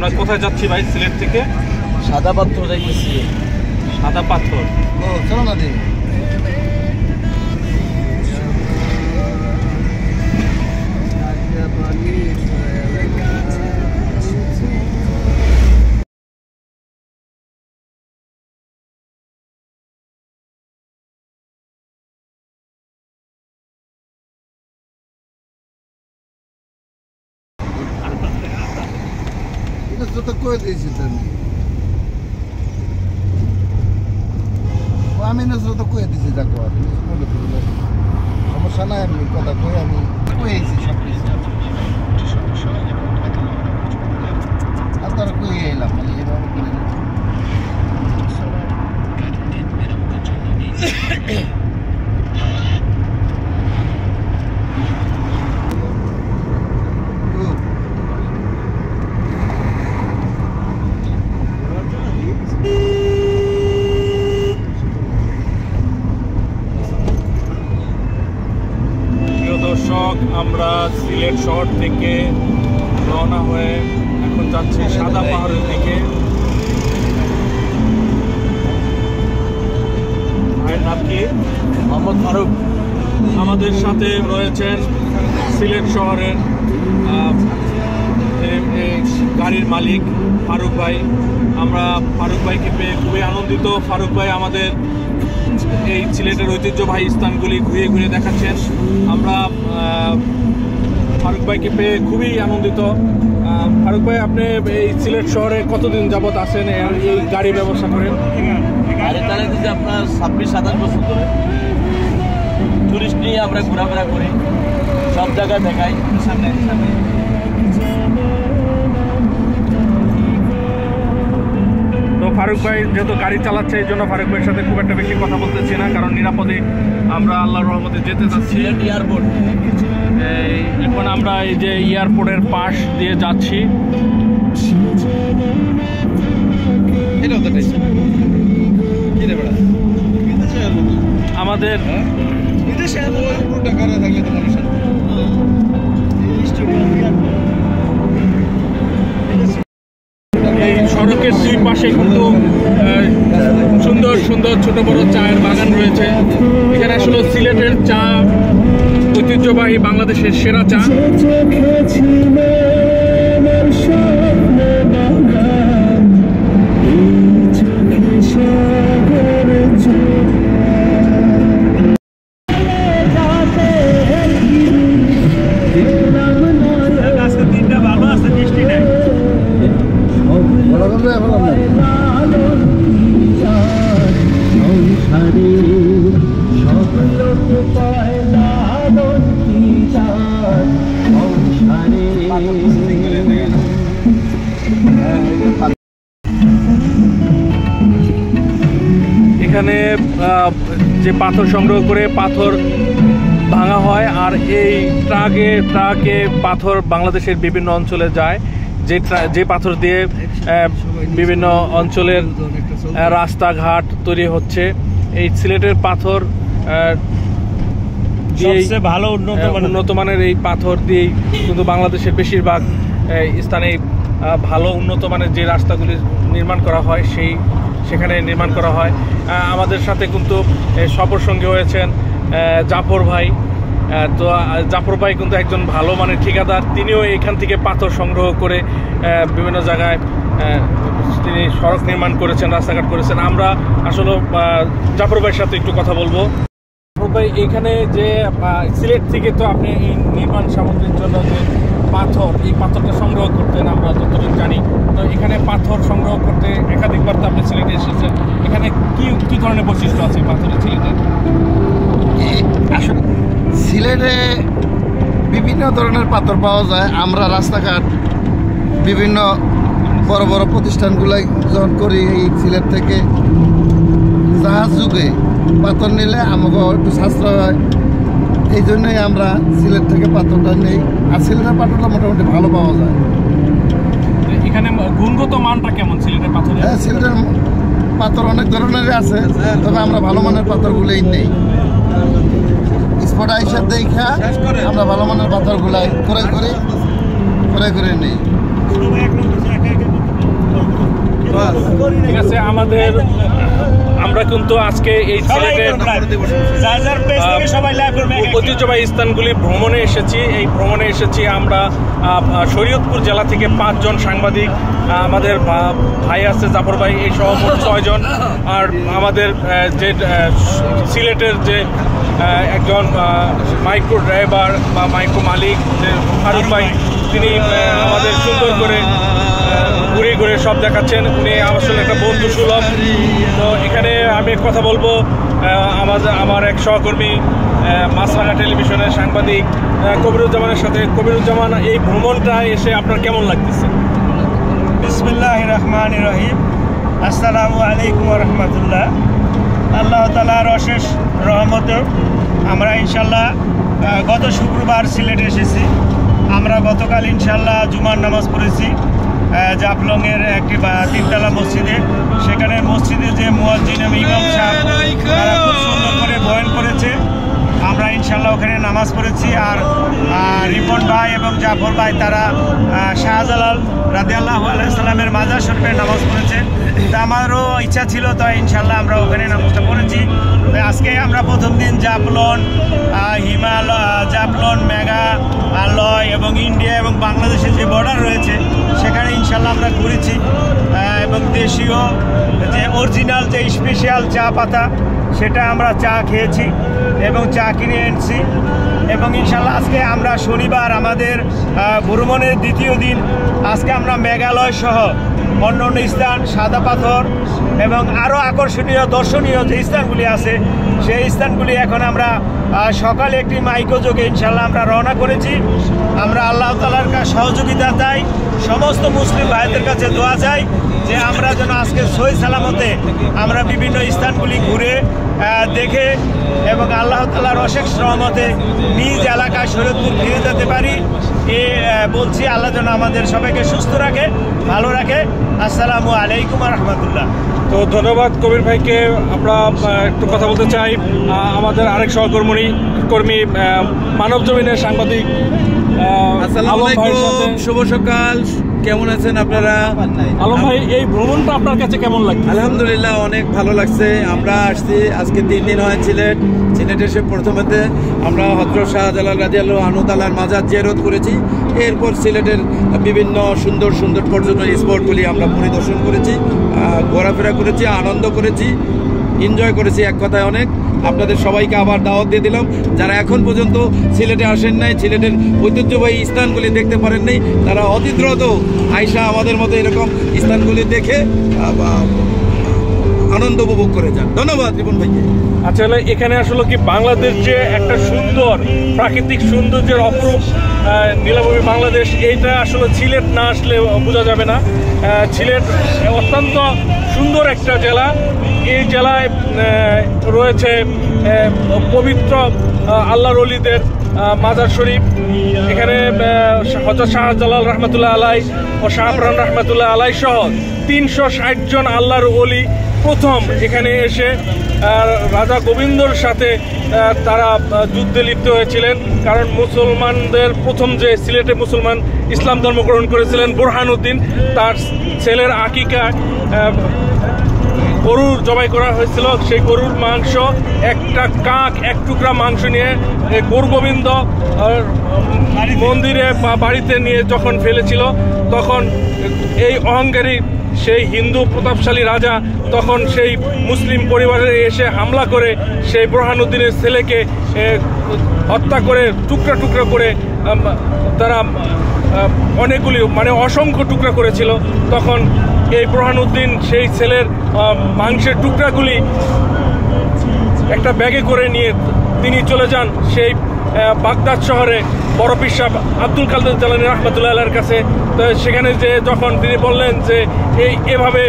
আমরা কোথায় যাচ্ছি ভাই সিলেট থেকে? সাদা পাথর যাইতেছি। সাদা পাথর, ও চলো না দিই। তো কয়ে দিয়েছি তো আমি নজর তো কয়ে দিয়েছি, দেখো সমস্যা নাই, আমি কথা কয়ে আমি কয়েছি সব কিছু, আর তারা কয়ে এলাম মানে এভাবে করে আমরা সিলেট শহর থেকে রওনা হয়ে এখন যাচ্ছি সাদা পাহাড়ের দিকে। ভাইয়ের নাম কি? মোহাম্মদ ফারুক। আমাদের সাথে রয়েছেন সিলেট শহরের গাড়ির মালিক ফারুক ভাই। আমরা ফারুক ভাইকে পেয়ে খুবই আনন্দিত। ফারুক ভাই আমাদের এই সিলেটের ঐতিহ্যবাহী স্থানগুলি ঘুরিয়ে ঘুরিয়ে দেখাচ্ছেন। আমরা ফারুক ভাইকে পেয়ে খুবই আনন্দিত। ফারুক ভাই, আপনি এই সিলেট শহরে কতদিন যাবত আছেন এই গাড়ি ব্যবস্থা করেন? গাড়ি চালাইতেছি আপনার 26-27 বছর ধরে। টুরিস্ট নিয়ে আমরা ঘোরাফেরা করি, সব জায়গায় দেখাই। সামনে সামনে তো ফারুক ভাই যেহেতু গাড়ি চালাচ্ছে, এই জন্য ফারুক ভাইয়ের সাথে খুব একটা বেশি কথা বলতেছি না, কারণ নিরাপদে আমরা আল্লাহর রহমতে যেতে চাচ্ছি। এয়ারপোর্ট, এখন আমরা এই যে এয়ারপোর্টের পাশ দিয়ে যাচ্ছি। আমাদের এই সড়কের দুই পাশে কিন্তু সুন্দর সুন্দর ছোট বড় চায়ের বাগান রয়েছে। এখানে আসলে সিলেটের চা ঐতিহ্যবাহী বাংলাদেশের সেরা চা। এখানে যে পাথর সংগ্রহ করে পাথর ভাঙা হয়, আর এই ট্রাকে পাথর বাংলাদেশের বিভিন্ন অঞ্চলে যায়, যে পাথর দিয়ে বিভিন্ন অঞ্চলের রাস্তাঘাট তৈরি হচ্ছে। এই সিলেটের পাথর ভালো উন্নত মানের এই পাথর দিয়েই কিন্তু বাংলাদেশের বেশিরভাগ স্থানে ভালো উন্নত মানের যে রাস্তাগুলি নির্মাণ করা হয় সেখানে নির্মাণ করা হয়। আমাদের সাথে কিন্তু সফর সঙ্গী হয়েছেন জাফর ভাই। তো জাফর ভাই কিন্তু একজন ভালো মানের ঠিকাদার। তিনিও এখান থেকে পাথর সংগ্রহ করে বিভিন্ন জায়গায় তিনি সড়ক নির্মাণ করেছেন, রাস্তাঘাট করেছেন। আমরা আসলে জাফর ভাইয়ের সাথে একটু কথা বলবো। জাফর ভাই, এখানে যে সিলেট থেকে তো আপনি এই নির্মাণ সামগ্রীর জন্য যে এই পাথরটা সংগ্রহ করতেন, আমরা যতটুকু জানি। তো এখানে পাথর সংগ্রহ করতে একাধিকবার তো আপনি সিলেটে এসেছেন। এখানে কি ধরনের বৈশিষ্ট্য আছে পাথরের সিলেটে? আসলে সিলেটে বিভিন্ন ধরনের পাথর পাওয়া যায়। আমরা রাস্তাঘাট বিভিন্ন বড় বড় প্রতিষ্ঠানগুলাই যখন করি, এই সিলেট থেকে জাহাজ যুগে পাথর নিলে আমাকে একটু সাশ্রয় হয়। এই জন্যই আমরা সিলেট থেকে পাথরটা নেই। আর সিলেটের পাথরটা মোটামুটি ভালো পাওয়া যায়। এখানে গুণগত মানটা কেমন সিলেটের পাথর? হ্যাঁ, সিলেটের পাথর অনেক ধরনের আছে, তবে আমরা ভালো মানের পাথরগুলোই নেই। স্পটা হিসাব দেখা আমরা ভালো মানের পাথরগুলাই করে নেই। ঠিক আছে, আমরা কিন্তু আজকে এই সিলেটের ঐতিহ্যবাহী স্থানগুলি ভ্রমণে এসেছি। এই ভ্রমণে এসেছি আমরা শরীয়তপুর জেলা থেকে 5 জন সাংবাদিক, আমাদের ভাই আছে জাফর ভাই, এই সহ মোট 6 জন। আর আমাদের যে সিলেটের যে একজন মাইক্রো ড্রাইভার বা মাইক্রো মালিক যে ফারুক ভাই, তিনি আমাদের সুন্দর করে ঘুরে ঘুরে সব দেখাচ্ছেন। উনি আসলে একটা বন্ধু সুলভ। তো এখানে আমি কথা বলবো আমার এক সহকর্মী মাছরাঙা টেলিভিশনের সাংবাদিক কবিরুজ্জামানের সাথে। কবিরুজ্জামান, এই ভ্রমণটা এসে আপনার কেমন লাগতেছে? বিসমিল্লাহির রহমানির রহিম। আসসালামু আলাইকুম ওয়া রাহমাতুল্লাহ। আল্লাহ তাআলার অশেষ রহমতে আমরা ইনশাল্লাহ গত শুক্রবার সিলেটে এসেছি। আমরা গতকাল ইনশাল্লাহ জুমার নামাজ পড়েছি জাফলংয়ের একটি 3তলা মসজিদে। সেখানে মসজিদে যে মুয়াজ্জিন এবং ইমাম সাহেব তারা খুব সুন্দর করে বয়ান করেছে। আমরা ইনশাল্লাহ ওখানে নামাজ পড়েছি। আর রিপন ভাই এবং জাফর ভাই তারা শাহজালাল রাদিয়াল্লাহু আলাইহি সাল্লামের মাজার শরীফে নামাজ পড়েছে। তা আমারও ইচ্ছা ছিল, তো ইনশাল্লাহ আমরা ওখানে নামাজটা পড়েছি। আজকে আমরা প্রথম দিন জাফলং, জাফলং, মেঘালয় এবং ইন্ডিয়া এবং বাংলাদেশের যে বর্ডার রয়েছে সেখানে ইনশাল্লাহ আমরা ঘুরেছি এবং দেশীয় যে অরিজিনাল যে স্পেশাল চা পাতা সেটা আমরা চা খেয়েছি এবং চা কিনে এনেছি। এবং ইনশাল্লাহ আজকে আমরা শনিবার আমাদের ভ্রমণের দ্বিতীয় দিন। আজকে আমরা মেঘালয় সহ অন্য অন্য স্থান, সাদা পাথর এবং আরও আকর্ষণীয় দর্শনীয় যে স্থানগুলি আছে সেই স্থানগুলি এখন আমরা সকালে একটি মাইক্রোযোগে ইনশাল্লাহ আমরা রওনা করেছি। আমরা আল্লাহ তাআলার কাছে সহযোগিতা চাই, সমস্ত মুসলিম ভাইদের কাছে দোয়া চাই যে আমরা যেন আজকে সহি সালামতে আমরা বিভিন্ন স্থানগুলি ঘুরে দেখে এবং আল্লাহ তাআলার অশেষ রহমতে নিজ এলাকায় শরীয়তপুর ফিরে যেতে পারি। বলছি আল্লাহ যেন আমাদের সবাইকে সুস্থ রাখে, ভালো রাখে। আসসালামু আলাইকুম ওয়া রাহমাতুল্লাহ। তো ধন্যবাদ কবির ভাইকে। আমরা একটু কথা বলতে চাই আমাদের আরেক সহকর্মী মানব জমিনের সাংবাদিক আসসালামু আলাইকুম, শুভ সকাল। কেমন আছেন আপনারা? আলম ভাই, এই ভ্রমণটা আপনার কাছে কেমন লাগছে? আলহামদুলিল্লাহ, অনেক ভালো লাগছে। আমরা আসছি আজকে 3 দিন হয় সিলেটে এসে প্রথমেতে আমরা হযরত শাহজালাল রাদিয়াল্লাহু আনহু তাআলার মাজার জিয়ারত করেছি। এরপর সিলেটের বিভিন্ন সুন্দর সুন্দর পর্যটন স্পটগুলি আমরা পরিদর্শন করেছি, ঘোরাফেরা করেছি, আনন্দ করেছি, এনজয় করেছি। এক কথায় অনেক। আপনাদের সবাইকে আবার দাওয়াত দিয়ে দিলাম, যারা এখন পর্যন্ত সিলেটে আসেন নাই, সিলেটের ঐতিহ্যবাহী স্থানগুলি দেখতে পারেন নাই, তারা অতি দ্রুত আইসা আমাদের মতো এরকম স্থানগুলি দেখে আনন্দ উপভোগ করে যান। ধন্যবাদ রিপন ভাইকে। আচ্ছা, এখানে আসলে কি বাংলাদেশ যে একটা সুন্দর প্রাকৃতিক সৌন্দর্যের অপরূপ নীলাভূমি বাংলাদেশ, এইটা আসলে সিলেট না আসলে বোঝা যাবে না। সিলেট অত্যন্ত সুন্দর একটা জেলা। এই জেলায় রয়েছে পবিত্র আল্লাহর ওলিদের মাজার শরীফ। এখানে হযরত শাহজালাল রহমতুল্লাহ আলাই ও শাহপুরান রহমতুল্লাহ আলাই সহ 360 জন আল্লাহর ওলি প্রথম এখানে এসে রাজা গোবিন্দর সাথে তারা যুদ্ধে লিপ্ত হয়েছিলেন। কারণ মুসলমানদের প্রথম যে সিলেটে মুসলমান ইসলাম ধর্ম গ্রহণ করেছিলেন বুরহানুদ্দিন, তার ছেলের আকিকা গরুর জবাই করা হয়েছিল। সেই গরুর মাংস, একটা কাক, এক টুকরা মাংস নিয়ে গৌর গোবিন্দ মন্দিরে বা বাড়িতে নিয়ে যখন ফেলেছিল, তখন এই অহংকারী সেই হিন্দু প্রতাপশালী রাজা তখন সেই মুসলিম পরিবারে এসে হামলা করে সেই বুরহানুদ্দিনের ছেলেকে হত্যা করে টুকরা টুকরা করে তারা অনেকগুলি অসংখ্য টুকরা করেছিল। তখন এই বুরহানুদ্দিন সেই ছেলের মাংসের টুকরাগুলি একটা ব্যাগে করে নিয়ে তিনি চলে যান সেই বাগদাদ শহরে বড় পীর সাহেব আব্দুল কাদের জিলানী রাহমাতুল্লাহ আলাইহির কাছে। তো সেখানে যে যখন তিনি বললেন যে এভাবে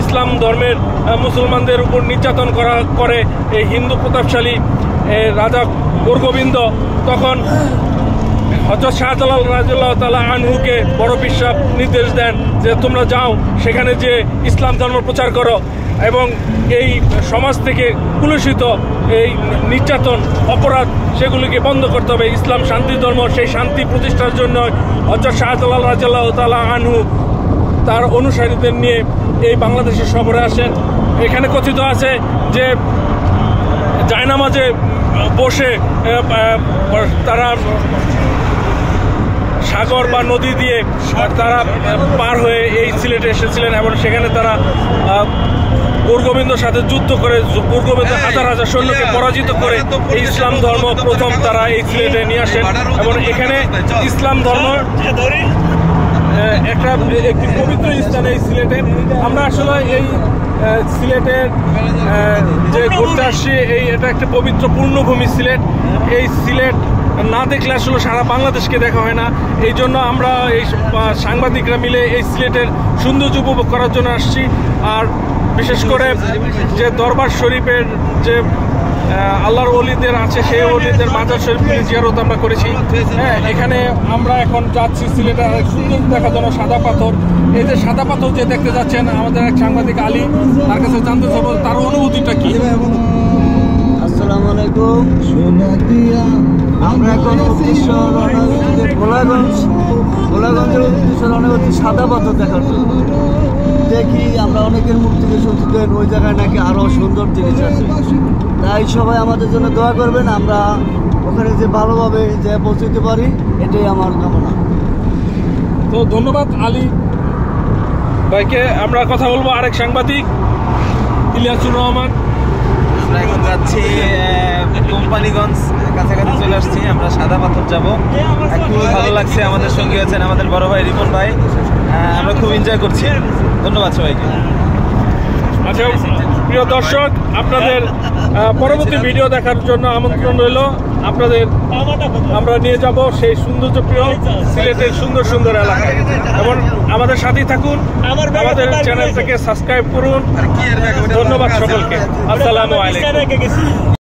ইসলাম ধর্মের মুসলমানদের উপর নির্যাতন করে এই হিন্দু প্রতাপশালী রাজা গৌরগোবিন্দ, তখন হযরত শাহজালাল রাদিয়াল্লাহু তাআলা আনহুকে বড় পীর সাহেব নির্দেশ দেন যে তোমরা যাও, সেখানে যে ইসলাম ধর্ম প্রচার করো এবং এই সমাজ থেকে কুলুষিত এই নির্যাতন অপরাধ সেগুলিকে বন্ধ করতে হবে। ইসলাম শান্তির ধর্ম, সেই শান্তি প্রতিষ্ঠার জন্য হযরত শাহজালাল রাদিয়াল্লাহু তাআলা আনহু তার অনুসারীদের নিয়ে এই বাংলাদেশের সফরে আসেন। এখানে কথিত আছে যে জায়নামাজে বসে তারা সাগর বা নদী দিয়ে তারা পার হয়ে এই সিলেটে এসেছিলেন এবং সেখানে তারা গুরুগোবিন্দর সাথে যুদ্ধ করে গুরুগোবিন্দ হাজার হাজার সৈন্যকে পরাজিত করে এই ইসলাম ধর্ম প্রথম তারা এই সিলেটে নিয়ে আসেন এবং এখানে ইসলাম ধর্ম একটি পবিত্র স্থান এই সিলেটে। আমরা আসলে এই সিলেটের যে ঘুরতে আসছি এটা একটা পবিত্র পূর্ণভূমি সিলেট। এই সিলেট না দেখলে আসলে সারা বাংলাদেশকে দেখা হয় না। এই জন্য আমরা এই সাংবাদিকরা মিলে এই সিলেটের সৌন্দর্য উপভোগ করার জন্য আসছি। আর বিশেষ করে যে দরবার শরীফের যে আল্লাহর ওলিদের আছে সেই ওলিদের মাজার শরীফগুলি জিয়ারত আমরা করেছি। হ্যাঁ, এখানে আমরা এখন যাচ্ছি সিলেটে সুন্দর দেখার জন্য সাদা পাথর। এই যে সাদা পাথর যে দেখতে যাচ্ছেন আমাদের এক সাংবাদিক আলী, তার কাছে জানতে চাবো তার অনুভূতিটা কি। আসসালামু আলাইকুম। আমরা এখন উদ্দেশ্য গোলাগঞ্জের উদ্দেশ্য রওনা হচ্ছে সাদা পাথর দেখার জন্য। দেখি আমরা অনেকের মুখ থেকে শুনতেন ওই জায়গায় নাকি আরও সুন্দর জিনিস আছে, তাই সবাই আমাদের জন্য দোয়া করবেন, আমরা ওখানে যে ভালোভাবে যে পৌঁছতে পারি, এটাই আমার কামনা। তো ধন্যবাদ আলী ভাইকে। আমরা কথা বলবো আরেক সাংবাদিক ইলিয়াসুর রহমান। আমরা এখন যাচ্ছি কোম্পানিগঞ্জ, কাছাকাছি চলে আসছি। আমরা সাদা পাথর যাব, খুব ভালো লাগছে। আমাদের সঙ্গী আছেন আমাদের বড় ভাই রিপন ভাই, আমরা খুব এনজয় করছি। ধন্যবাদ সবাইকে। আচ্ছা প্রিয় দর্শক, আপনাদের পরবর্তী ভিডিও দেখার জন্য আমন্ত্রণ রইল। আপনাদের আমরা নিয়ে যাব সেই সৌন্দর্যপ্রিয় সিলেটের সুন্দর সুন্দর এলাকায় এবং আমাদের সাথেই থাকুন। আমাদের চ্যানেলটাকে সাবস্ক্রাইব করুন। ধন্যবাদ সকলকে। আসসালামু আলাইকুম।